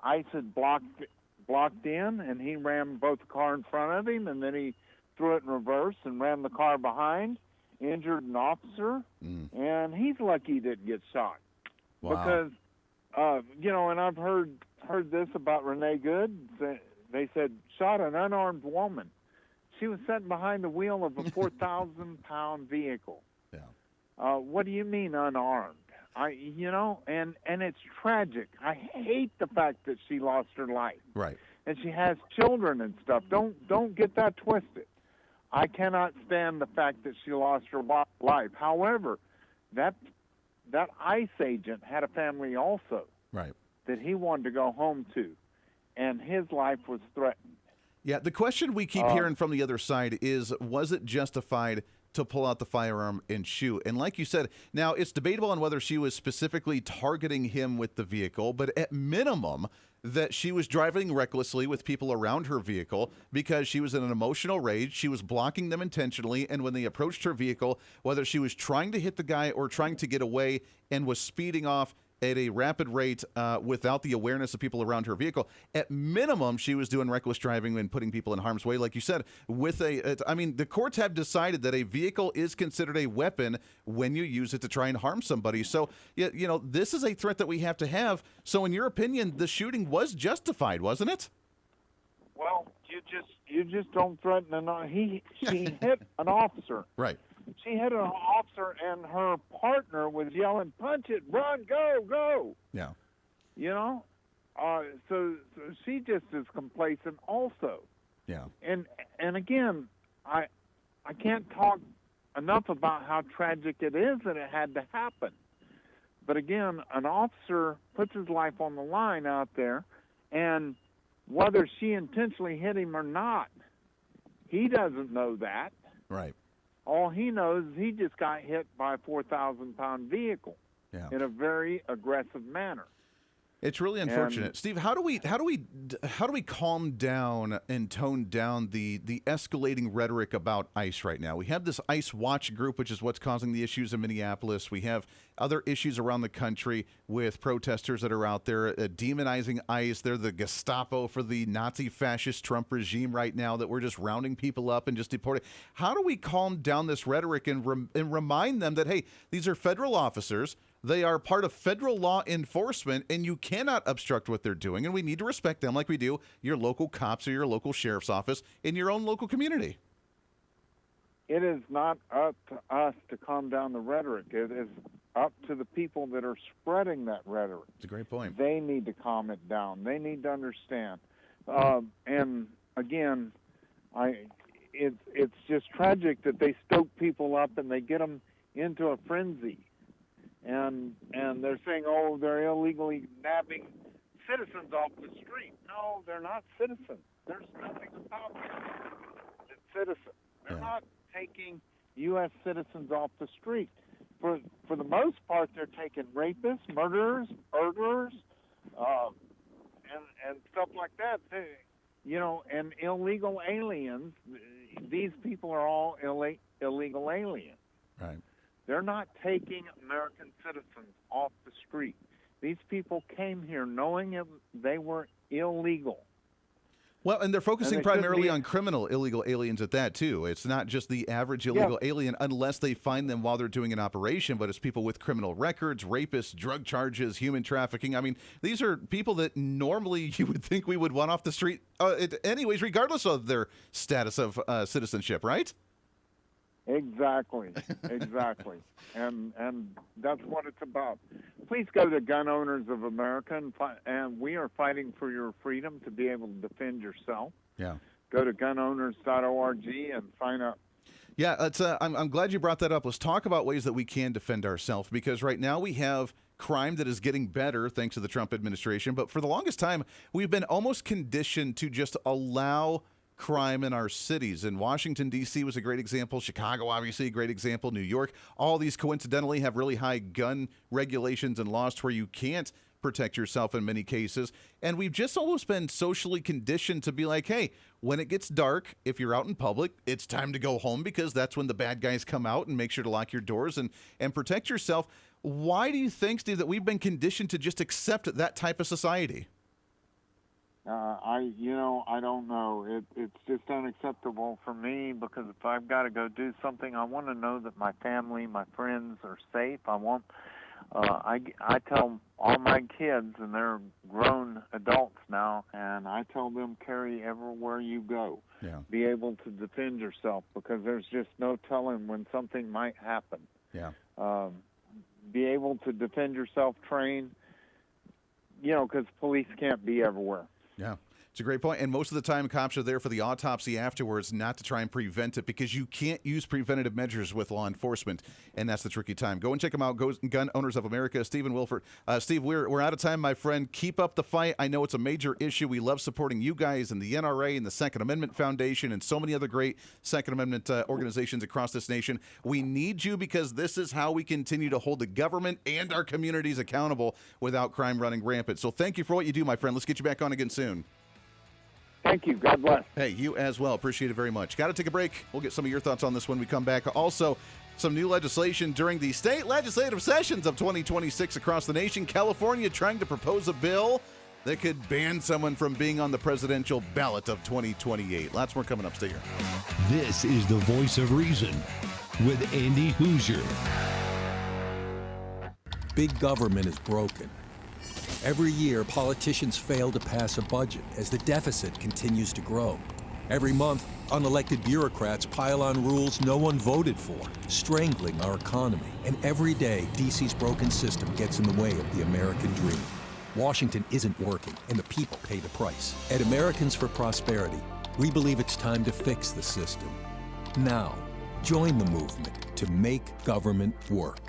ICE had blocked in, and he ran both the car in front of him, and then he threw it in reverse and ran the car behind, injured an officer, and he's lucky he didn't get shot. Wow. Because, and I've heard this about Renee Good. They said, shot an unarmed woman. She was sitting behind the wheel of a 4,000-pound vehicle. Yeah. What do you mean unarmed? And it's tragic. I hate the fact that she lost her life. Right. And she has children and stuff. Don't get that twisted. I cannot stand the fact that she lost her life. However, that ICE agent had a family also. Right. That he wanted to go home to, and his life was threatened. Yeah, the question we keep hearing from the other side is, was it justified to pull out the firearm and shoot? And like you said, now it's debatable on whether she was specifically targeting him with the vehicle, but at minimum, that she was driving recklessly with people around her vehicle because she was in an emotional rage. She was blocking them intentionally, and when they approached her vehicle, whether she was trying to hit the guy or trying to get away and was speeding off at a rapid rate without the awareness of people around her vehicle, at minimum, she was doing reckless driving and putting people in harm's way. Like you said, the courts have decided that a vehicle is considered a weapon when you use it to try and harm somebody. So, this is a threat that we have to have. So in your opinion, the shooting was justified, wasn't it? Well, you just don't threaten she hit an officer. Right. She hit an officer, and her partner was yelling, "Punch it, run, go, go!" Yeah. So she just is complacent also. Yeah. And again, I can't talk enough about how tragic it is that it had to happen. But again, an officer puts his life on the line out there, and whether she intentionally hit him or not, he doesn't know that. Right. All he knows is he just got hit by a 4,000-pound vehicle in a very aggressive manner. It's really unfortunate, Steve. How do we calm down and tone down the escalating rhetoric about ICE right now? We have this ICE Watch group, which is what's causing the issues in Minneapolis. We have other issues around the country with protesters that are out there demonizing ICE. They're the Gestapo for the Nazi fascist Trump regime right now, that we're just rounding people up and just deporting. How do we calm down this rhetoric and remind them that, hey, these are federal officers? They are part of federal law enforcement, and you cannot obstruct what they're doing, and we need to respect them like we do your local cops or your local sheriff's office in your own local community. It is not up to us to calm down the rhetoric. It is up to the people that are spreading that rhetoric. It's a great point. They need to calm it down. They need to understand. And again, it's just tragic that they stoke people up and they get them into a frenzy. And they're saying, oh, they're illegally nabbing citizens off the street. No, they're not citizens. There's nothing about them that's citizens. They're not taking U.S. citizens off the street. For the most part, they're taking rapists, murderers, burglars, and stuff like that. And illegal aliens. These people are all illegal aliens. Right. They're not taking American citizens off the street. These people came here knowing they were illegal. Well, and they're focusing primarily on criminal illegal aliens at that, too. It's not just the average illegal alien unless they find them while they're doing an operation, but it's people with criminal records, rapists, drug charges, human trafficking. I mean, these are people that normally you would think we would want off the street anyways, regardless of their status of citizenship, right? Exactly. And that's what it's about. Please go to Gun Owners of America, and we are fighting for your freedom to be able to defend yourself. Yeah. Go to gunowners.org and sign up. Yeah, I'm glad you brought that up. Let's talk about ways that we can defend ourselves, because right now we have crime that is getting better thanks to the Trump administration, but for the longest time, we've been almost conditioned to just allow crime in our cities. And Washington, D.C. was a great example. Chicago, obviously, a great example. New York. All these coincidentally have really high gun regulations and laws to where you can't protect yourself in many cases. And we've just almost been socially conditioned to be like, hey, when it gets dark, if you're out in public, it's time to go home because that's when the bad guys come out, and make sure to lock your doors and protect yourself. Why do you think, Steve, that we've been conditioned to just accept that type of society? I don't know. It's just unacceptable for me, because if I've got to go do something, I want to know that my family, my friends are safe. I tell all my kids, and they're grown adults now, and I tell them, carry everywhere you go. Yeah. Be able to defend yourself, because there's just no telling when something might happen. Yeah. Be able to defend yourself, train, because police can't be everywhere. Yeah, it's a great point. And most of the time, cops are there for the autopsy afterwards, not to try and prevent it, because you can't use preventative measures with law enforcement, and that's the tricky time. Go and check them out. Go Gun Owners of America, Stephen Wilford. Steve, we're out of time, my friend. Keep up the fight. I know it's a major issue. We love supporting you guys and the NRA and the Second Amendment Foundation and so many other great Second Amendment organizations across this nation. We need you, because this is how we continue to hold the government and our communities accountable without crime running rampant. So thank you for what you do, my friend. Let's get you back on again soon. Thank you. God bless. Hey, you as well. Appreciate it very much. Got to take a break. We'll get some of your thoughts on this when we come back. Also, some new legislation during the state legislative sessions of 2026 across the nation. California trying to propose a bill that could ban someone from being on the presidential ballot of 2028. Lots more coming up. Stay here. This is the Voice of Reason with Andy Hooser. Big government is broken. Every year, politicians fail to pass a budget as the deficit continues to grow. Every month, unelected bureaucrats pile on rules no one voted for, strangling our economy. And every day, D.C.'s broken system gets in the way of the American dream. Washington isn't working, and the people pay the price. At Americans for Prosperity, we believe it's time to fix the system. Now, join the movement to make government work.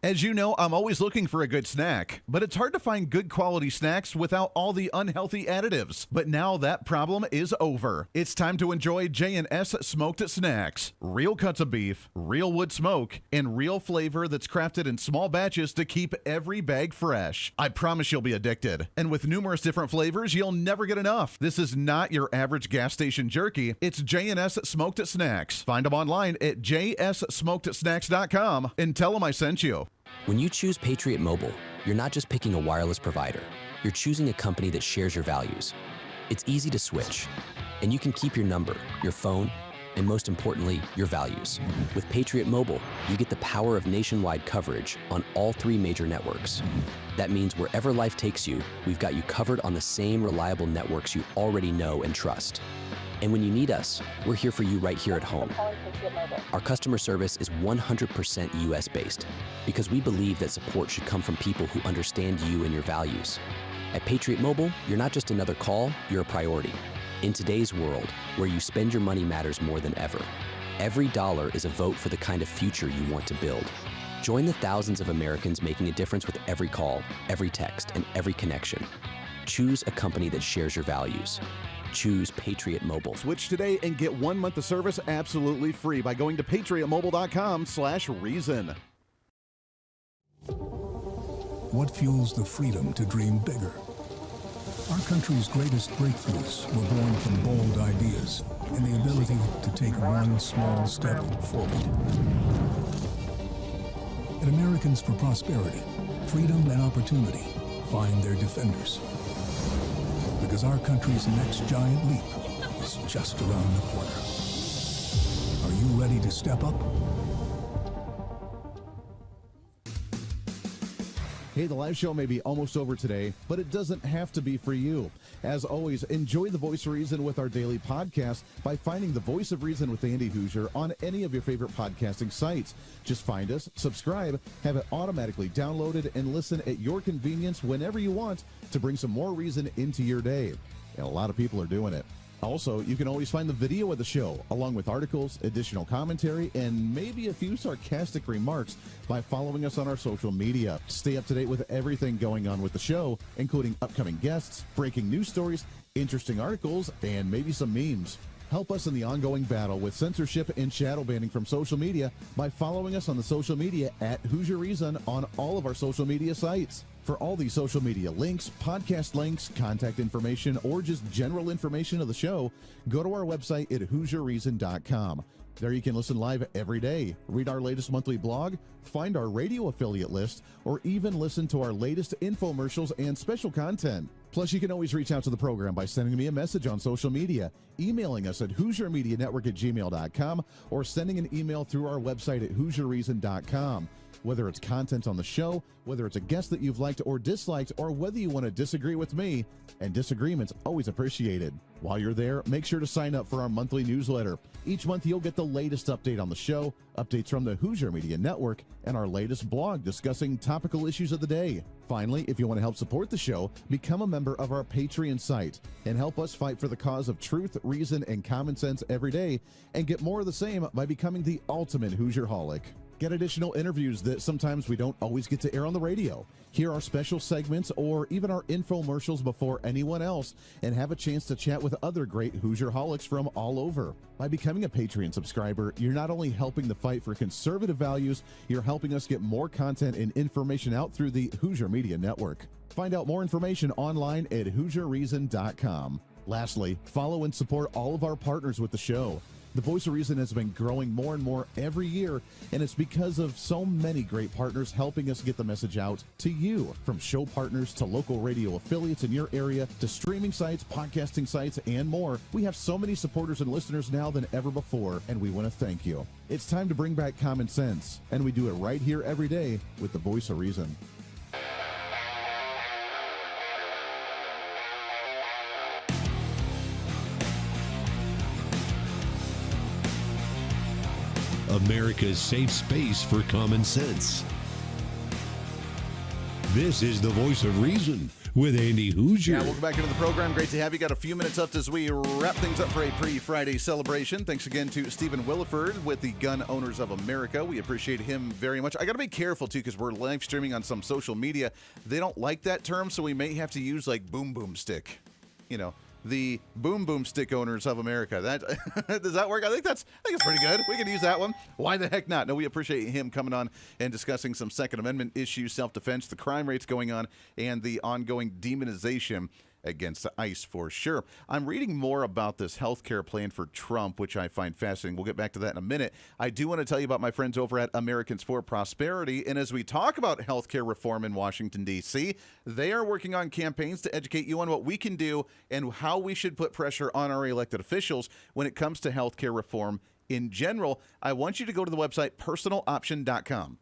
As you know, I'm always looking for a good snack, but it's hard to find good quality snacks without all the unhealthy additives. But now that problem is over. It's time to enjoy J&S Smoked Snacks. Real cuts of beef, real wood smoke, and real flavor that's crafted in small batches to keep every bag fresh. I promise you'll be addicted. And with numerous different flavors, you'll never get enough. This is not your average gas station jerky. It's J&S Smoked Snacks. Find them online at jssmokedsnacks.com and tell them I sent you. When you choose Patriot Mobile, you're not just picking a wireless provider. You're choosing a company that shares your values. It's easy to switch, and you can keep your number, your phone, and most importantly, your values. With Patriot Mobile, you get the power of nationwide coverage on all 3 major networks. That means wherever life takes you, we've got you covered on the same reliable networks you already know and trust. And when you need us, we're here for you right here at home. Our customer service is 100% US-based because we believe that support should come from people who understand you and your values. At Patriot Mobile, you're not just another call, you're a priority. In today's world, where you spend your money matters more than ever, every dollar is a vote for the kind of future you want to build. Join the thousands of Americans making a difference with every call, every text, and every connection. Choose a company that shares your values. Choose Patriot Mobile. Switch today and get 1 month of service absolutely free by going to patriotmobile.com/reason. What fuels the freedom to dream bigger? Our country's greatest breakthroughs were born from bold ideas and the ability to take one small step forward. At Americans for Prosperity, freedom and opportunity find their defenders. Because our country's next giant leap is just around the corner. Are you ready to step up? Hey, the live show may be almost over today, but it doesn't have to be for you. As always, enjoy the Voice of Reason with our daily podcast by finding the Voice of Reason with Andy Hooser on any of your favorite podcasting sites. Just find us, subscribe, have it automatically downloaded, and listen at your convenience whenever you want to bring some more reason into your day. And a lot of people are doing it. Also, you can always find the video of the show, along with articles, additional commentary, and maybe a few sarcastic remarks by following us on our social media. Stay up to date with everything going on with the show, including upcoming guests, breaking news stories, interesting articles, and maybe some memes. Help us in the ongoing battle with censorship and shadow banning from social media by following us on the social media at Hooser Reason on all of our social media sites. For all these social media links, podcast links, contact information, or just general information of the show, go to our website at HooserReason.com. There you can listen live every day, read our latest monthly blog, find our radio affiliate list, or even listen to our latest infomercials and special content. Plus, you can always reach out to the program by sending me a message on social media, emailing us at HooserMediaNetwork@gmail.com, or sending an email through our website at HooserReason.com. Whether it's content on the show, whether it's a guest that you've liked or disliked, or whether you want to disagree with me, and disagreement's always appreciated. While you're there, make sure to sign up for our monthly newsletter. Each month you'll get the latest update on the show, updates from the Hooser Media Network, and our latest blog discussing topical issues of the day. Finally, if you want to help support the show, become a member of our Patreon site and help us fight for the cause of truth, reason, and common sense every day, and get more of the same by becoming the ultimate Hoosierholic. Get additional interviews that sometimes we don't always get to air on the radio. Hear our special segments or even our infomercials before anyone else, and have a chance to chat with other great Hoosierholics from all over. By becoming a Patreon subscriber, you're not only helping the fight for conservative values, you're helping us get more content and information out through the Hooser Media Network. Find out more information online at HooserReason.com. Lastly, follow and support all of our partners with the show. The Voice of Reason has been growing more and more every year, and it's because of so many great partners helping us get the message out to you. From show partners to local radio affiliates in your area to streaming sites, podcasting sites, and more. We have so many supporters and listeners now than ever before, and we want to thank you. It's time to bring back common sense, and we do it right here every day with the Voice of Reason. America's safe space for common sense. This is the Voice of Reason with Andy Hooser. Yeah, welcome back into the program. Great to have you. Got a few minutes left as we wrap things up for a pre-Friday celebration. Thanks again to Stephen Williford with the Gun Owners of America. We appreciate him very much. I got to be careful, too, because we're live streaming on some social media. They don't like that term, so we may have to use, like, boom boom stick. You know, the boom boom stick owners of America. That does that work? I think it's pretty good. We can use that one. Why the heck not? No, we appreciate him coming on and discussing some Second Amendment issues, self-defense, the crime rates going on, and the ongoing demonization against ICE for sure. I'm reading more about this health care plan for Trump, which I find fascinating. We'll get back to that in a minute. I do want to tell you about my friends over at Americans for Prosperity. And as we talk about health care reform in Washington, D.C., they are working on campaigns to educate you on what we can do and how we should put pressure on our elected officials when it comes to health care reform in general. I want you to go to the website personaloption.com.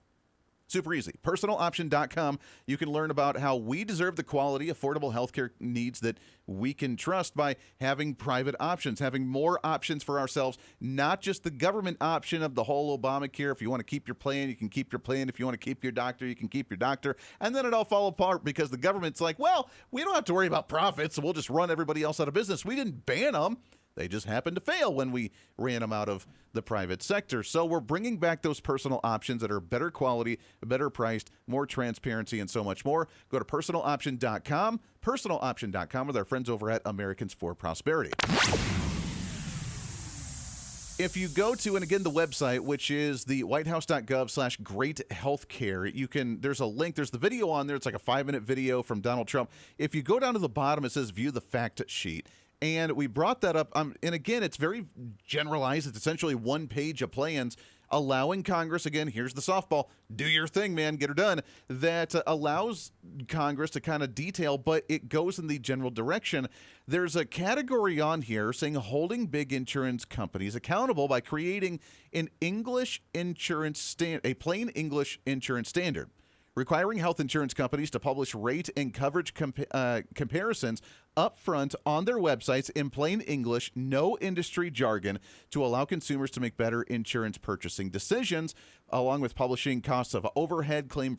Super easy. Personaloption.com. You can learn about how we deserve the quality, affordable healthcare needs that we can trust by having private options, having more options for ourselves, not just the government option of the whole Obamacare. If you want to keep your plan, you can keep your plan. If you want to keep your doctor, you can keep your doctor. And then it all fall apart because the government's like, well, we don't have to worry about profits, so we'll just run everybody else out of business. We didn't ban them. They just happened to fail when we ran them out of the private sector. So we're bringing back those personal options that are better quality, better priced, more transparency, and so much more. Go to personaloption.com, personaloption.com with our friends over at Americans for Prosperity. If you go to, and again, the website, which is the whitehouse.gov/great-healthcare, you can, there's a link, there's the video on there. It's like a 5-minute video from Donald Trump. If you go down to the bottom, it says view the fact sheet. And we brought that up. And again, it's very generalized. It's essentially one page of plans allowing Congress, again, here's the softball, do your thing, man, get her done, that allows Congress to kind of detail, but it goes in the general direction. There's a category on here saying holding big insurance companies accountable by creating an English insurance a plain English insurance standard, requiring health insurance companies to publish rate and coverage comparisons upfront on their websites in plain English, no industry jargon, to allow consumers to make better insurance purchasing decisions, along with publishing costs of overhead claim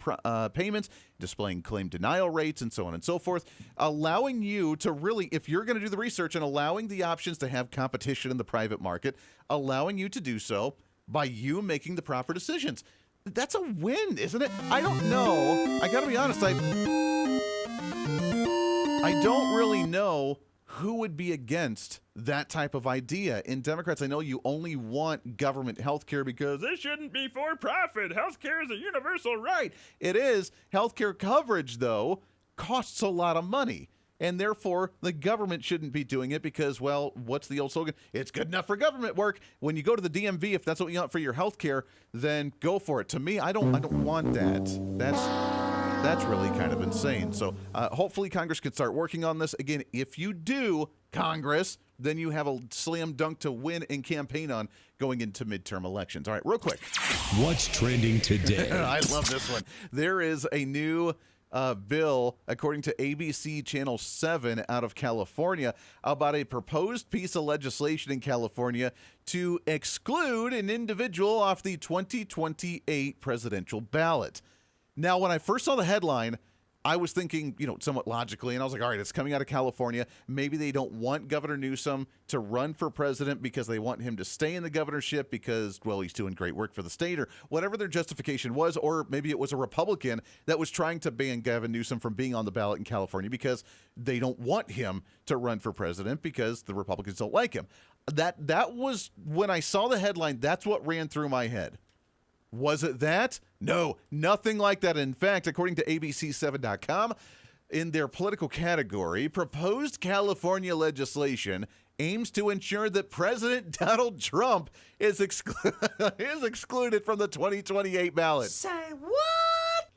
payments, displaying claim denial rates, and so on and so forth, allowing you to really, if you're going to do the research and allowing the options to have competition in the private market, allowing you to do so by you making the proper decisions. That's a win, isn't it? I don't know. I got to be honest. I don't really know who would be against that type of idea. In Democrats, I know you only want government health care because it shouldn't be for profit. Health care is a universal right. It is. Health care coverage, though, costs a lot of money. And therefore, the government shouldn't be doing it because, well, what's the old slogan? It's good enough for government work. When you go to the DMV, if that's what you want for your health care, then go for it. To me, I don't want that. That's really kind of insane. So hopefully Congress can start working on this. Again, if you do, Congress, then you have a slam dunk to win and campaign on going into midterm elections. All right, real quick. What's trending today? I love this one. There is a new bill, according to ABC Channel 7 out of California, about a proposed piece of legislation in California to exclude an individual off the 2028 presidential ballot. Now, when I first saw the headline, I was thinking, somewhat logically, and I was like, all right, it's coming out of California. Maybe they don't want Governor Newsom to run for president because they want him to stay in the governorship because, well, he's doing great work for the state, or whatever their justification was. Or maybe it was a Republican that was trying to ban Gavin Newsom from being on the ballot in California because they don't want him to run for president because the Republicans don't like him. That was, when I saw the headline, that's what ran through my head. Was it that? No, nothing like that. In fact, according to ABC7.com, in their political category, proposed California legislation aims to ensure that President Donald Trump is excluded from the 2028 ballot. Say what?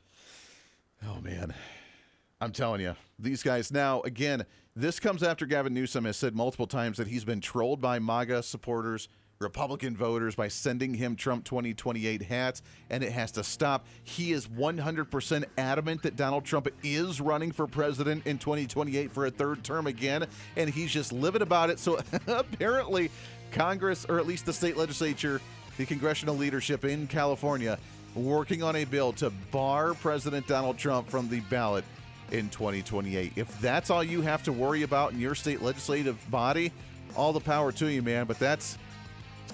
Oh, man. I'm telling you, these guys. Now, again, this comes after Gavin Newsom has said multiple times that he's been trolled by MAGA supporters, Republican voters, by sending him Trump 2028 hats, and it has to stop. He is 100% adamant that Donald Trump is running for president in 2028 for a third term again, and he's just livid about it. So apparently Congress, or at least the state legislature, the congressional leadership in California, working on a bill to bar President Donald Trump from the ballot in 2028. If that's all you have to worry about in your state legislative body, all the power to you, man. But it's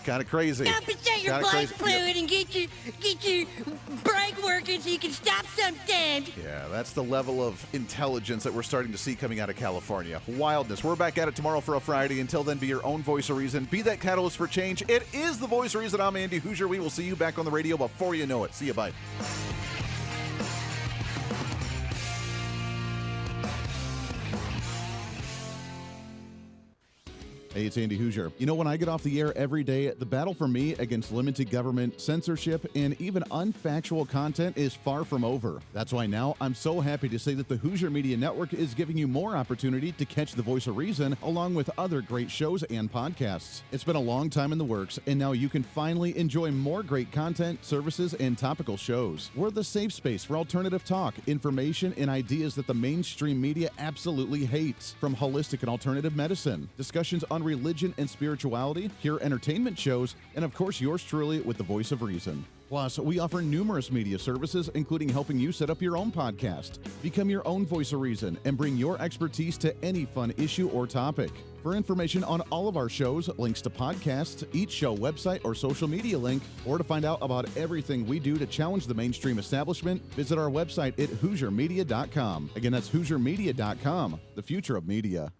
kind of crazy. Stop inside your blood fluid and get your brain working so you can stop sometimes. Yeah, that's the level of intelligence that we're starting to see coming out of California. Wildness. We're back at it tomorrow for a Friday. Until then, be your own voice of reason. Be that catalyst for change. It is the voice of reason. I'm Andy Hooser. We will see you back on the radio before you know it. See you. Bye. Hey, it's Andy Hooser. You know, when I get off the air every day, the battle for me against limited government, censorship, and even unfactual content is far from over. That's why now I'm so happy to say that the Hooser Media Network is giving you more opportunity to catch the voice of reason along with other great shows and podcasts. It's been a long time in the works, and now you can finally enjoy more great content, services, and topical shows. We're the safe space for alternative talk, information, and ideas that the mainstream media absolutely hates. From holistic and alternative medicine, discussions on religion and spirituality, pure entertainment shows, and of course yours truly with the voice of reason. Plus, we offer numerous media services, including helping you set up your own podcast. Become your own voice of reason and bring your expertise to any fun issue or topic. For information on all of our shows, links to podcasts, each show website or social media link, or to find out about everything we do to challenge the mainstream establishment, visit our website at HooserMedia.com. Again, that's HooserMedia.com, the future of media.